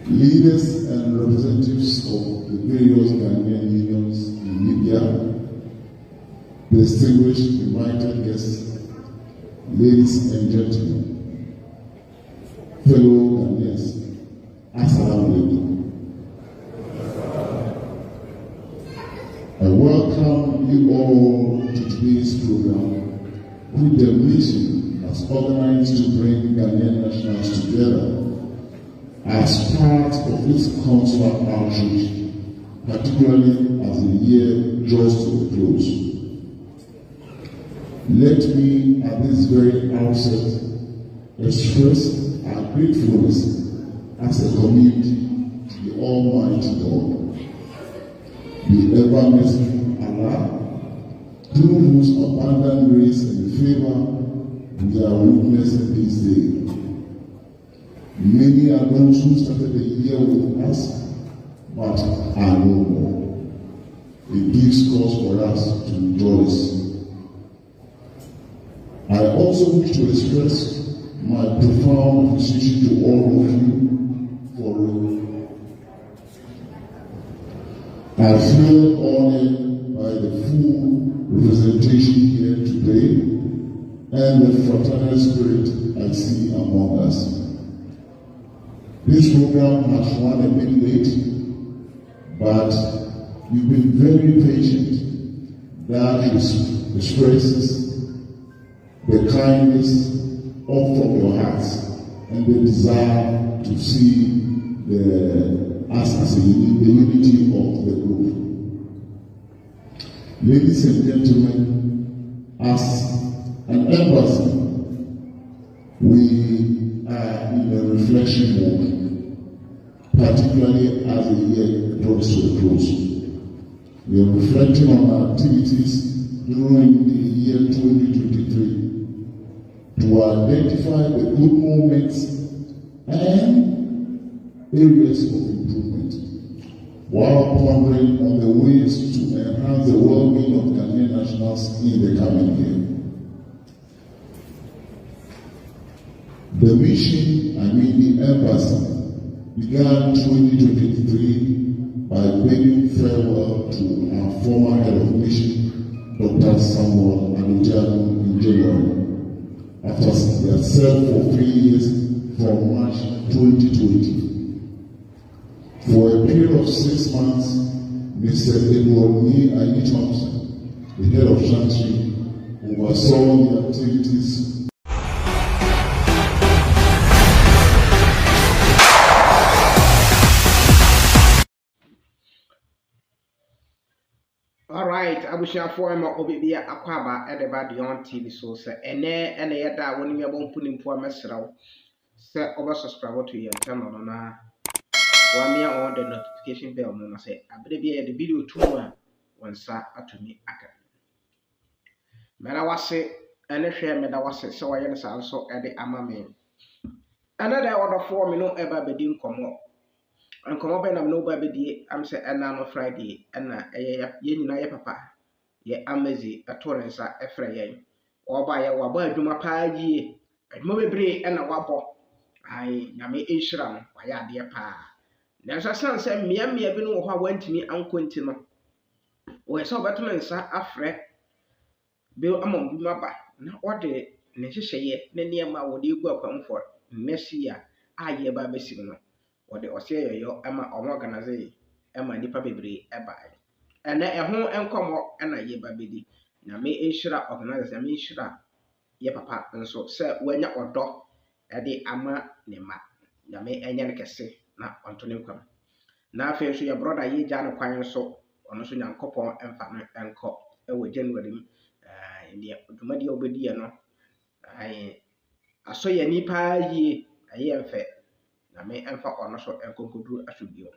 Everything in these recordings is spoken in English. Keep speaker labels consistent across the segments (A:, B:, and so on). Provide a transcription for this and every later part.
A: leaders and representatives of the various Ghanaian unions in Libya, distinguished invited guests, ladies and gentlemen, fellow Ghanaians, Assalamu alaikum. I welcome you all to today's program, which the mission has organized to bring Ghanaian nationals together as part of its consular outreach, particularly as the year draws to a close. Let me, at this very outset, express our gratefulness as a community to the Almighty God, the ever-merciful Allah, through whose abundant grace and favor we are witnessing this day. Many are those who started the year with us, but are no more. It gives cause for us to rejoice. I also wish to express my profound appreciation to all of you for I feel honored by the full representation here today and the fraternal spirit I see among us. This program has run a bit late, but you've been very patient. That expresses the kindness of from your hearts and the desire to see us as the unity of the group. Ladies and gentlemen, as an embassy, we are in a reflection mode, particularly as the year draws to a close. We are reflecting on our activities during the year 2023 to identify the good moments and areas of improvement, while pondering on the ways to enhance the well-being of Ghanaian nationals in the coming year. The mission, the embassy, began 2023 by bidding farewell to our former head of mission, Dr. Samuel Adojanu, in January, after he had served for 3 years from March 2020. For a period of 6 months, Mr. Edward Ayi Thompson, the head of Chantry, oversaw the activities.
B: Alright, abusuafo ma obibia akwaba edeba de on TV so se ene yeda woni me bon punim po amesrawo se oba subscribe to your channel no na wa me on the notification bell no na se abere bia the video tunu a wonsa atumi aka mera wase ene hwe me da wase se waye ne sa nso ede ama me ana da odofo me no eba bedi nkomo nkomo be na me no ba bedi am se ena no Friday ena ye nyina ye papa ye ambessy atorensa efre yen oba ye waba adwuma paagie adwuma bebre ena wabo ai nyame ehira no waye ade pa na so sanse mmea bi no wo ha wantimi ankonti no wo so beto nsa afre be amam bi maba na ode ne hyehyeye ne niam a wo de egu akwamfo mmesi a ye ba besi no wode ose yoyo ama omo organize ama nipa bebre eba ene eho enkomo ena ye ba bedi na me ehira organize me ehira ye papa nso se wanya odo ede ama ne ma na me enye ne kese na onto ne kwam na afa so ye brother ye gya ne kwan so ono so nyankopon emfa no enko ewo January ndi dwumadi obedi ye no aso ye nipa yie aye emfe na me emfa ono so enkonkoduru asubio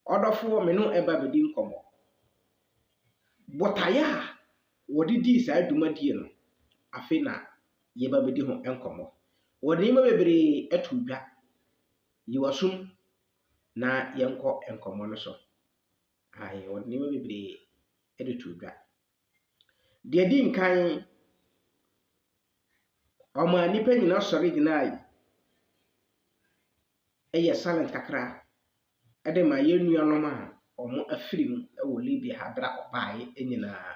B: odofo me no eba bedi nkomo botaya wodidi sa dwumadi no afi na ye ba bedi ho enkomo wodi ma bebre atudwa yiwasum na yenko enkomo no so wodi ma bebre edutudwa de di nkan ọma nipa nyina sọrọ gyina ayi ɛyɛ silent kakra ɛde ma yɛn nuanom a ɔmo afiri mu ɛwɔ Libya ha bra ɔbaaeɛ nyinaa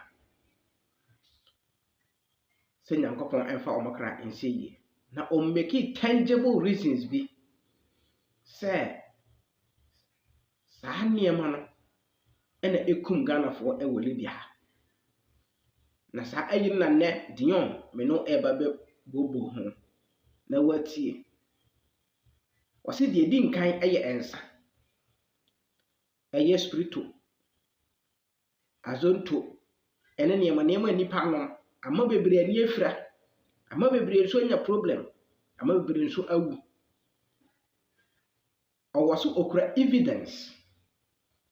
B: sɛ Nyankopɔn ɛmfa ɔmo kra nsie yie na ɔmo make tangible reasons bi sɛ saa nneɛma no ɛna ekum Ghanafoɔ ɛwɔ Libya ha na saa ayi na nnɛ Dion me no ɛba bɛ bobo ho na watie wɔsi deɛ di nkan ɛyɛ ɛnsa ɛyɛ spirito azonto ɛne nneɛma nipa no ama bebree ani afira ama bebree nso anya problem ama bebree nso awu ɔwɔ so okura evidence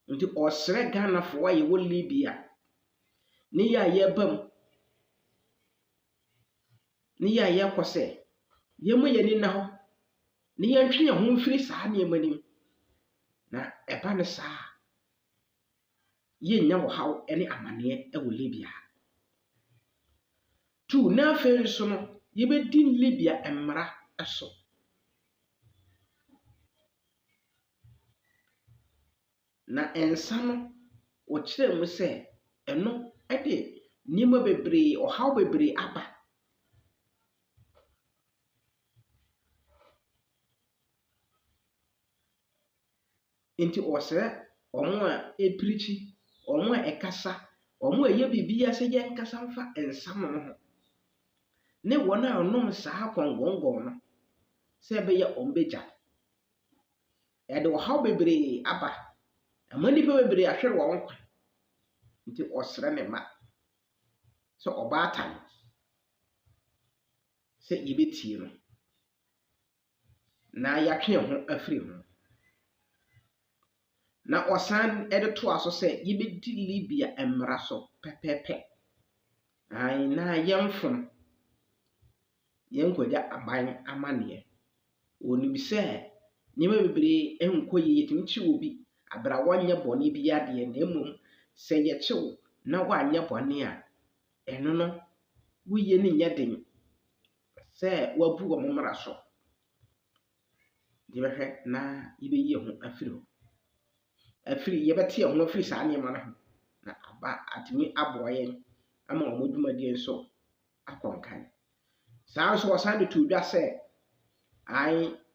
B: nti ɔsrɛ Ghanafoɔ a yɛwɔ Libya ne yɛ a yɛba mu ne yɛ a yɛkɔ sɛ yɛmmɔ yɛni na hɔ ne yɛntwe yɛn ho mfiri saa nneɛma nim na ɛba ne saa yɛnnya wɔhaw ne amanneɛ ɛwɔ Libya tu na afei nso no yɛbɛdi Libya mmara ɛso na ɛnsa no wɔkyerɛ mu sɛ ɛno ɛde nneɛma bebree ɔhaw bebree aba nti ɔsrɛ ɔmo a ɛpirikyi ɔmo a ɛkasa ɔmo a ɛyɛ biribiara sɛ yɛnkasa mfa nsam no ho ne wɔn a ɔnom saa kɔngɔngɔn no sɛ ɛbɛyɛ ɔmo bɛgya ɛde ɔhaw bebree aba ama nipa bebree ahwere wɔn kwan nti ɔsrɛ ne ma sɛ ɔbaatan sɛ yɛbɛtie no na yɛatwe ho afiri ho na ɔsan ɛde to aso sɛ yɛbɛdi Libya mmara so pɛpɛpɛ na yɛmfom yɛnkɔgya aban amanneɛ onim sɛ nneɛma bebree nkɔ yie yɛtumi kye obi abra wɔnyɛ bɔne bi adeɛ na mmom sɛ yɛkyew na wɔanyɛ bɔne a ɛno no woyie ne nyɛ den sɛ wabu wɔ mmara so de bɛhwɛ na yɛbɛyi ho afiri hɔ afiri yɛbɛte ho afiri saa nneɛma no ho na aba atumi aboa yɛn ama wɔn dwumadie nso akɔnkan saa nso wɔsan de to dwa sɛ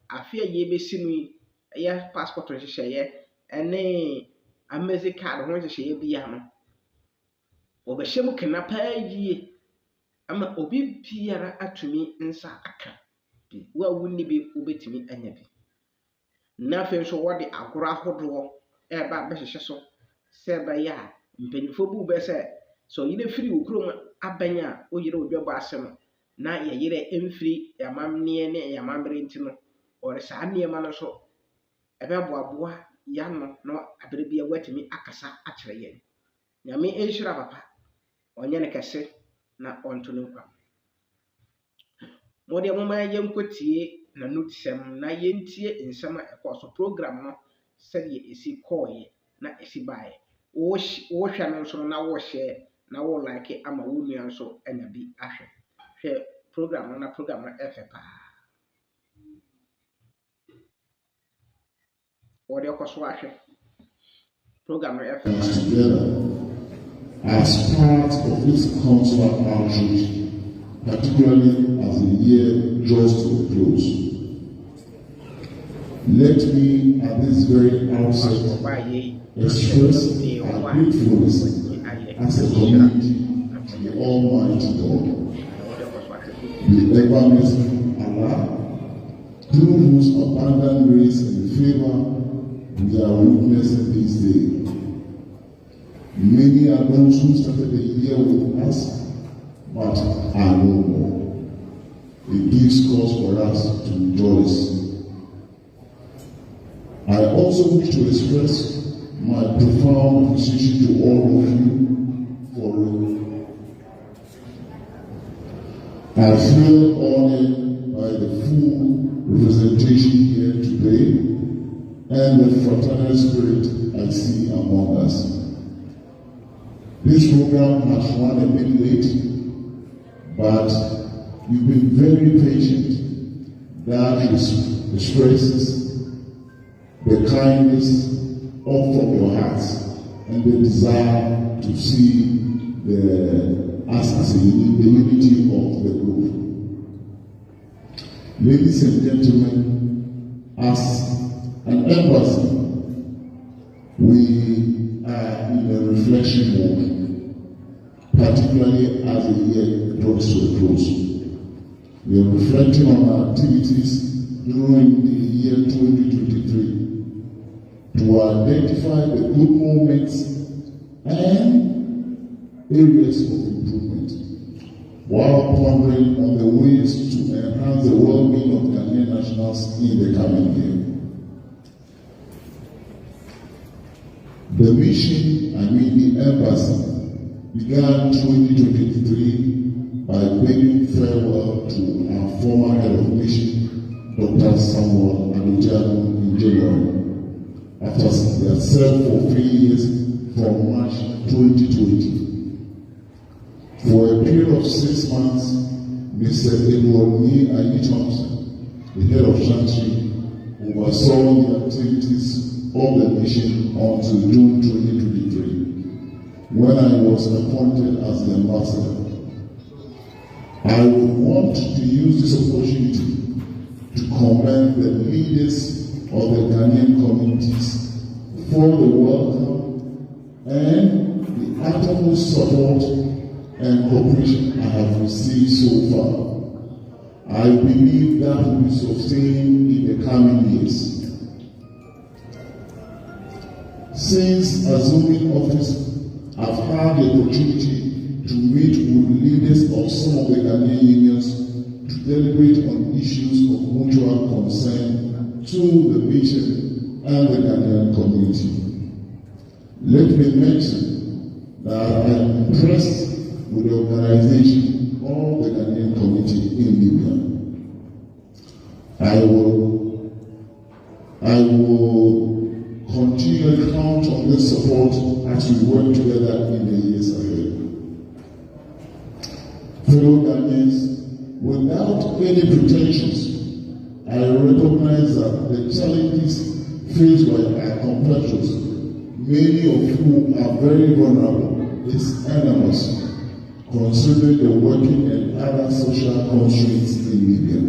B: afe a yɛbɛsi no yi ɛyɛ passport nhyehyɛeɛ ɛne ambessy card ho nhyehyɛeɛ bia no wɔbɛhyɛ mu kena paa yie ama obi biara atumi nsa aka bi wo a wonni bi wobɛtumi anya bi na afei nso wɔde agorɔ ahodoɔ ɛba bɛhyehyɛ so sɛ ɛbɛyɛ a mpanyinfoɔ bu bɛ sɛ ɔyere firi wo kurom abɛn a woyere wo dwabɔ ase no na yɛyere mfiri amamneɛ ne amammerɛ nti no ɔre saa nneɛma no so ɛbɛboaboa yɛano na abere bia watumi akasa akyerɛ yɛn nyame nhyira papa ɔnyɛ ne kɛse na ɔnto ne nkwa mo deɛ moma yɛnkɔtie n'anotisɛm na yɛntie nsɛm a ɛkɔ so program no sɛdeɛ esi kɔɔyɛ na esi baeɛ wɔhwɛ no nso na wɔhyɛ na wɔlike ama wo nua nso anya bi ahwɛ hwɛ program no na program no ɛfɛ paa wɔde ɔkɔ so ahwɛ program no ɛfɛ
A: together as part of this consular outreach, particularly as the year draws to a close. Let me at this very outset express our gratefulness as a community to the Almighty God, the ever-merciful Allah, through whose abundant grace and favor we are witnessing this day. Many are those who started the year with us, but are no more. It gives cause for us to rejoice. I also wish to express my profound appreciation to all of you for it. I feel honored by the full representation here today and the fraternal spirit I see among us. This program has run a bit late, but you've been very patient. That expresses the kindness of from your hearts and the desire to see us as the unity of the group. Ladies and gentlemen, as an embassy, we are in a reflection mode, particularly as the year draws to a close. We are reflecting on our activities during the year 2023 to identify the good moments and areas of improvement, while pondering on the ways to enhance the well-being of Ghanaian nationals in the coming year. The mission, the embassy, began 2023 by bidding farewell to our former head of mission, Dr. Samuel Adojanu, in January, after he had served for 3 years from March 2020. For a period of 6 months, Mr. Edward Ni Ayi Thompson, the head of Chantry, oversaw the activities of the mission until June 2023, when I was appointed as the ambassador. I would want to use this opportunity to commend the leaders of the Ghanaian communities for the welcome and the utmost support and cooperation I have received so far. I believe that will be sustained in the coming years. Since assuming office, I've had the opportunity to meet with leaders of some of the Ghanaian unions to deliberate on issues of mutual concern to the mission and the Ghanaian community. Let me mention that I am impressed with the organization of the Ghanaian community in Libya. I will continue to count on this support as we work together in the years ahead. Fellow Ghanaians, without any pretensions, I recognize that the challenges faced by our compatriots, many of whom are very vulnerable, is enormous, considering the working and other social constraints in Libya.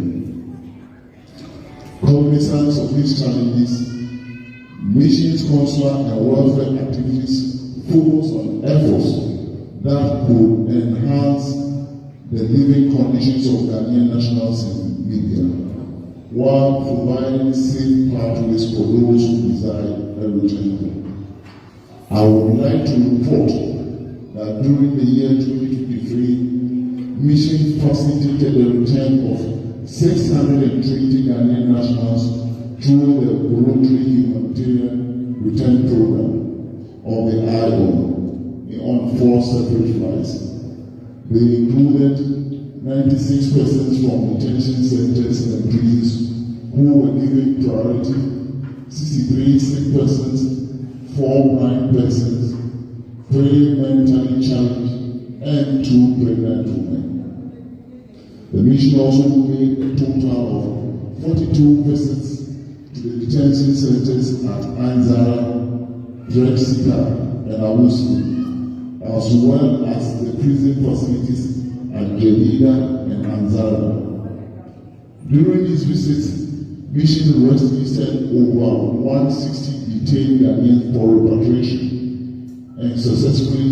A: Cognizance of these challenges, missions, consular, and welfare activities focus on efforts that could enhance the living conditions of Ghanaian nationals in Libya, while providing safe pathways for those who desire a return home. I would like to report that during the year 2023, mission facilitated the return of 620 Ghanaian nationals through the voluntary humanitarian return program of the IOM on 4 separate flights. They included 96 persons from detention centers and prisons who were given priority, 63 sick persons, 4 blind persons, 3 mentally challenged, and 2 pregnant women. The mission also made a total of 42 visits to the detention centers at Anzara, Drexika, and Awusu, as well as the prison facilities at Gelida and Anzara. During these visits, mission rescued over 160 detained Ghanaians for repatriation and successfully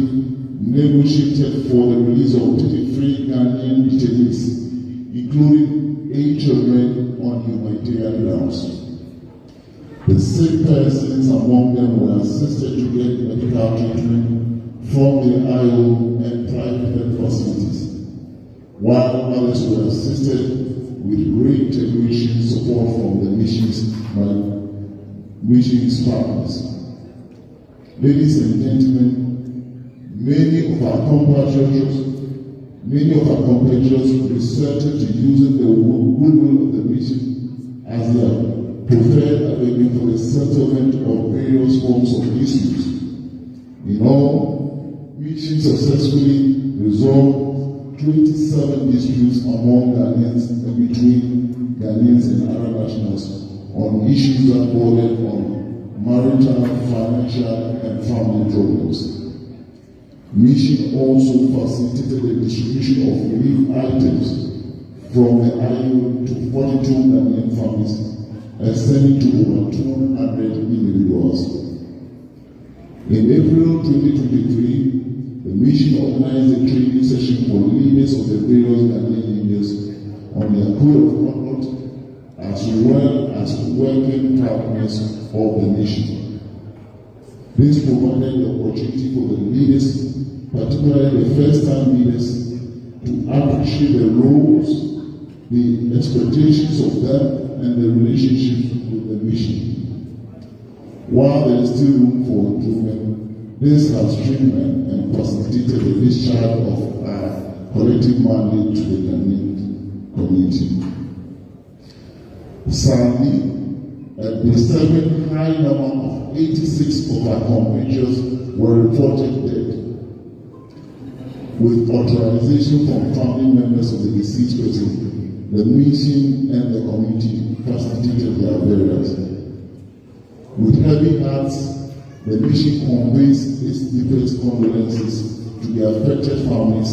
A: negotiated for the release of 33 Ghanaian detainees, including 8 children on humanitarian grounds. The sick persons among them were assisted to get medical treatment from the IO and private health facilities, while others were assisted with reintegration support from the mission's partners. Ladies and gentlemen, many of our compatriots resorted to using the goodwill of the mission as their preferred avenue for the settlement of various forms of disputes. In all, mission successfully resolved 27 disputes among Ghanaians and between Ghanaians and Arab nationals on issues that bordered on marital, financial, and family problems. Mission also facilitated the distribution of relief items from the IU to 42 Ghanaian families, extending to over 200 individuals. In April 2023, the mission organized a training session for leaders of the various Ghanaian unions on their code of conduct as well as working partners of the nation. This provided the opportunity for the leaders, particularly the first-time leaders, to appreciate the roles, the expectations of them, and the relationship with the mission. While there is still room for improvement, this has streamlined and facilitated the discharge of our collective mandate to the Ghanaian community. Sadly, a disturbing high number of 86 of our compatriots were reported dead, with authorization from family members of the deceased person. The mission and the community facilitated their burials. With heavy hearts, the mission conveys its deepest condolences to the affected families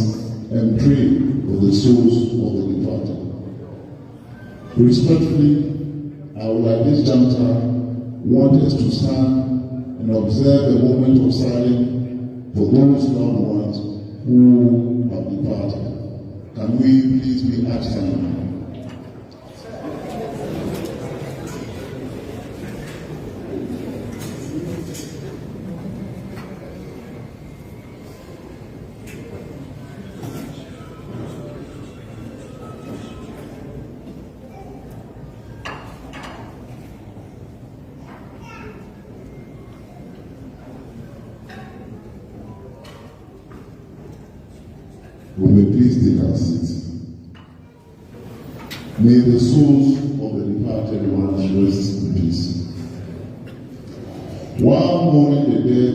A: and pray for the souls of the departed. Respectfully, I would at this juncture want us to stand and observe a moment of silence for those loved ones who have departed. Can we please be absent? We may please take our seats. May the souls of the departed ones rest in peace. While mourning the dead,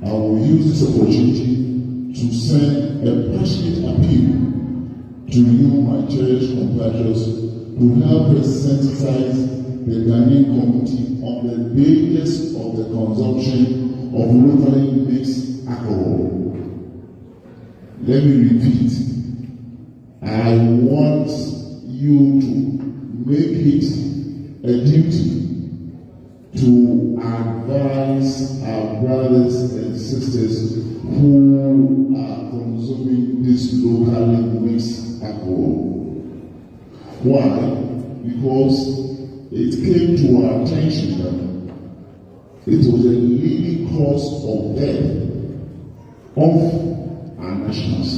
A: I will use this opportunity to send a passionate appeal to you, my cherished compatriots, to help us sensitize the Ghanaian community on the dangers of the consumption of locally mixed alcohol. Let me repeat. I want you to make it a duty to advise our brothers and sisters who are consuming this locally mixed alcohol. Why? Because it came to our attention that it was a leading cause of death of our nationals,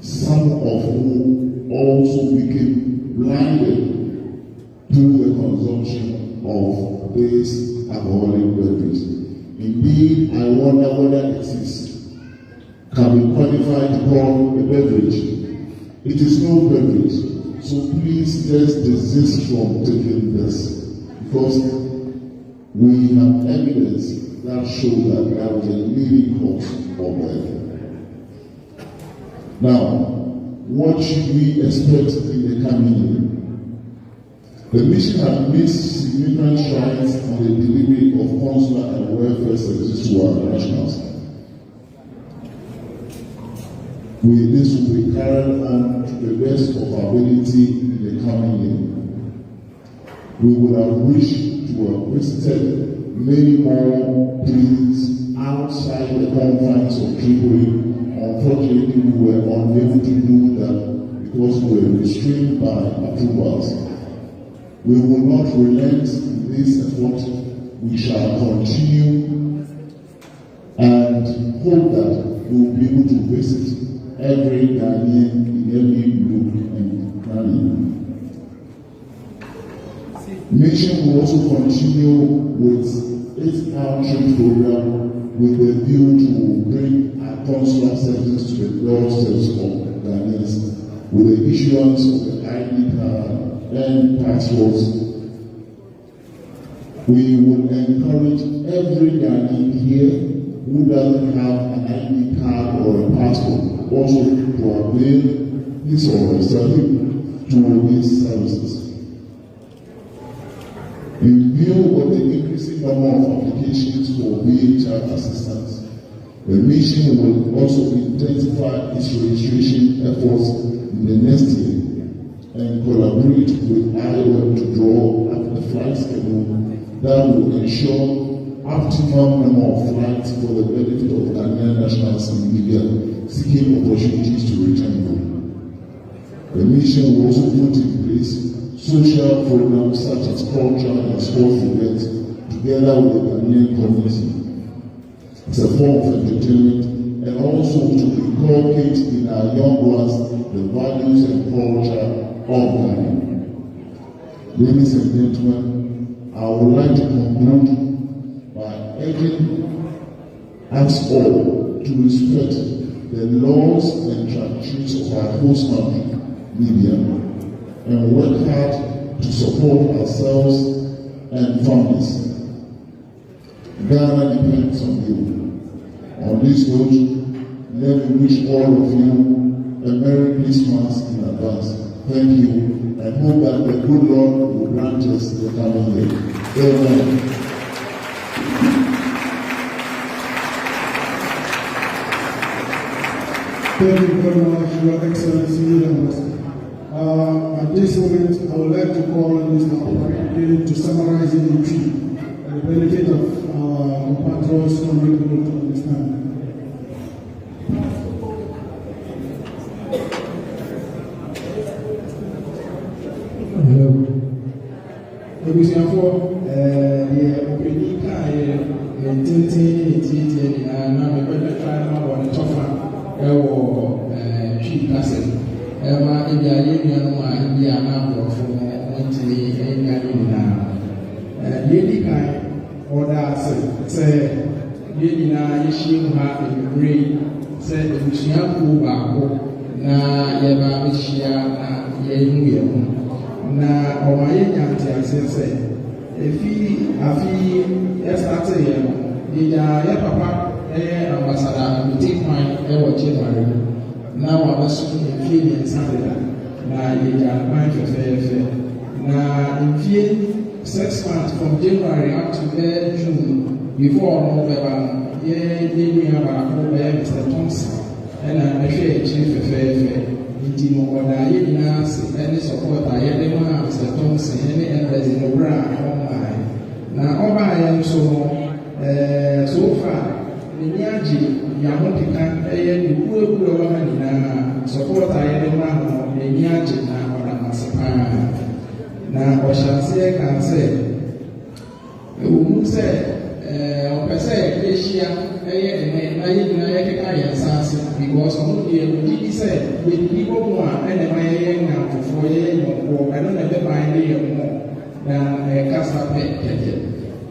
A: some of whom also became blinded through the consumption of this alcoholic beverage. Indeed, I wonder whether it can be qualified to call a beverage. It is no beverage, so please just desist from taking this, because we have evidence that shows that there was a leading cause of death. Now, what should we expect in the coming year? The mission has made significant strides on the delivery of consular and welfare services to our nationals. This will be carried on to the best of our ability in the coming year. We would have wished to have visited many more prisons outside the confines of Tripoli. Unfortunately, we were unable to do that because we were restrained by approvals. We will not relent in this effort. We shall continue and hope that we will be able to visit every Ghanaian in every group and cranny. Mission will also continue with its outreach program with the view to bring our consular services to the doorsteps of Ghanaians with the issuance of the ID card and passports. We would encourage every Ghanaian here who doesn't have an ID card or a passport also to avail his or herself to these services. In view of the increasing number of applications for VHR assistance. The mission will also intensify its registration efforts in the next year and collaborate with IOM to draw up a flight schedule that will ensure optimum number of flights for the benefit of Ghanaian nationals in Libya seeking opportunities to return home. The mission will also put in place social programs such as cultural and sports events together with the Ghanaian community as a form of entertainment and also to inculcate in our young ones the values and culture of Ghana. Ladies and gentlemen, I would like to conclude by urging us all to respect the laws and traditions of our host country, Libya, and work hard to support ourselves and families. Ghana depends on you. On this note, let me wish all of you a Merry Christmas in advance. Thank you, and hope that the good Lord will grant us the coming year. Amen.
C: Thank you very much, Your Excellency. At this moment, I would like to call on this opportunity to summarize in the tree for the benefit of our compatriots who are able to understand. Hello. Ebusiafo, the opening kind na me better try na one tougher tree passing. Ema ebi aye nuanu a ebi ana brofo ntini enyanu na yedi kan order say yedi na yeshi mu ha ebre say ebusiafo baako na yeba behia na yenu yemu na omaye nyante asese efi afi estarte ye ya papa ambassador meeting point January na wabaso mfie ni Saturday na ya point fefe na mfie 6 months from January up to June before November ye ni abako be Mr. Thompson na ehwe chief fefe nti no oda ye na se any support aye de ma Mr. Thompson any embassy no bra online na oba ya so so far ni aji ya hotika ni kuwe wa na support aye de ma no ni aji na oda masepa na oshanse kan se se opese eshia ene na ye na ye ka ya sanse because on the did say the people who are and my young for ye no I don't know by ye more than casa pet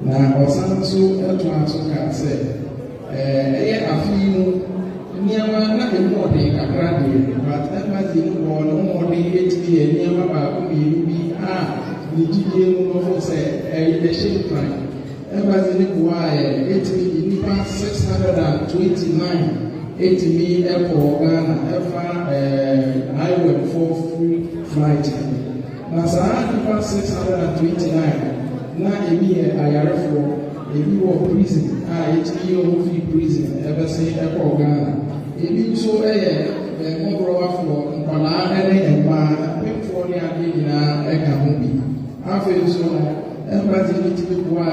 C: na osanso eto anso say afimu niama na emo de kakra de but embassy no no de HB niama ba ko bi ni didie mu no say the shape plan embassy ni kwa HB nipa 629 ATV airport Ghana ever highway for free flight na saa nipa 629 na emi ayarefo ebi wo prison HTO free prison ever say airport Ghana ebi nso mobro afọ nkwala ene emma pemfo ni ade na eka ho bi afa nso embassy ni tibi kwa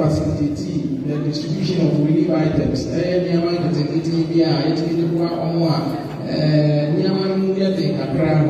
C: facility the distribution of relief items niama nketenkete bi a yɛtumi de boa ɔmo a niama no yɛ den kakra